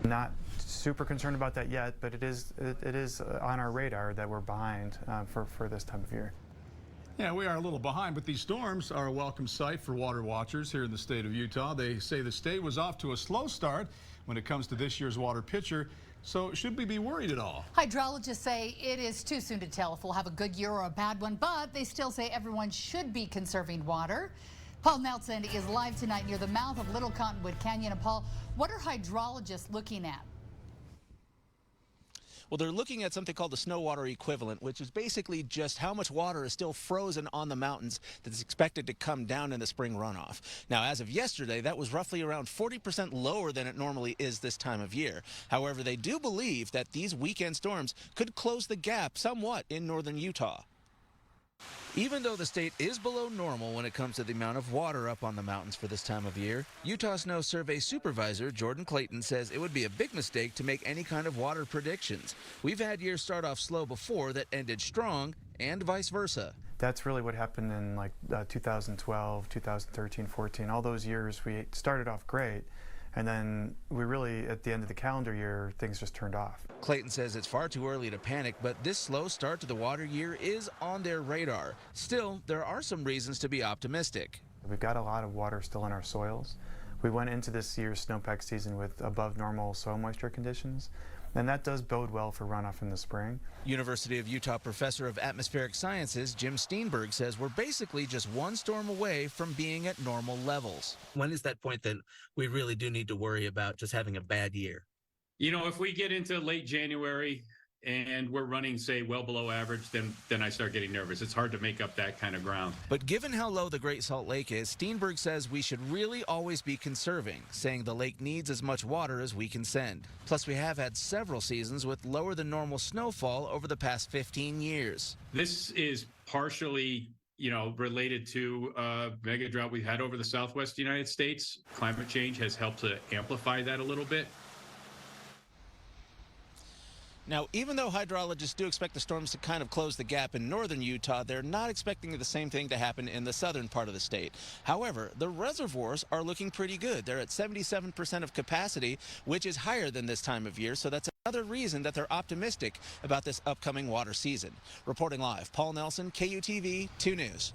Not super concerned about that yet, but it is on our radar that we're behind for this time of year. Yeah, we are a little behind, but these storms are a welcome sight for water watchers here in the state of Utah. They say the state was off to a slow start when it comes to this year's water picture. So should we be worried at all? Hydrologists say it is too soon to tell if we'll have a good year or a bad one, but they still say everyone should be conserving water. Paul Nelson is live tonight near the mouth of Little Cottonwood Canyon. And Paul, what are hydrologists looking at? Well, they're looking at something called the snow water equivalent, which is basically just how much water is still frozen on the mountains that's expected to come down in the spring runoff. Now, as of yesterday, that was roughly around 40% lower than it normally is this time of year. However, they do believe that these weekend storms could close the gap somewhat in northern Utah. Even though the state is below normal when it comes to the amount of water up on the mountains for this time of year, Utah Snow Survey Supervisor Clayton says it would be a big mistake to make any kind of water predictions. We've had years start off slow before that ended strong, and vice versa. That's really what happened in like 2012, 2013, 14. All those years we started off great, and then we really, at the end of the calendar year, things just turned off. Clayton says it's far too early to panic, but this slow start to the water year is on their radar. Still, there are some reasons to be optimistic. We've got a lot of water still in our soils. We went into this year's snowpack season with above normal soil moisture conditions, and that does bode well for runoff in the spring. University of Utah professor of atmospheric sciences Jim Steenberg says we're basically just one storm away from being at normal levels. When is that point that we really do need to worry about just having a bad year? You know, if we get into late January and we're running, say, well below average, then I start getting nervous. It's hard to make up that kind of ground. But given how low the Great Salt Lake is, Steenberg says we should really always be conserving, saying the lake needs as much water as we can send. Plus, we have had several seasons with lower than normal snowfall over the past 15 years. This is partially, related to a mega drought we've had over the southwest United States. Climate change has helped to amplify that a little bit. Now, even though hydrologists do expect the storms to kind of close the gap in northern Utah, they're not expecting the same thing to happen in the southern part of the state. However, the reservoirs are looking pretty good. They're at 77% of capacity, which is higher than this time of year, so that's another reason that they're optimistic about this upcoming water season. Reporting live, Paul Nelson, KUTV 2 News.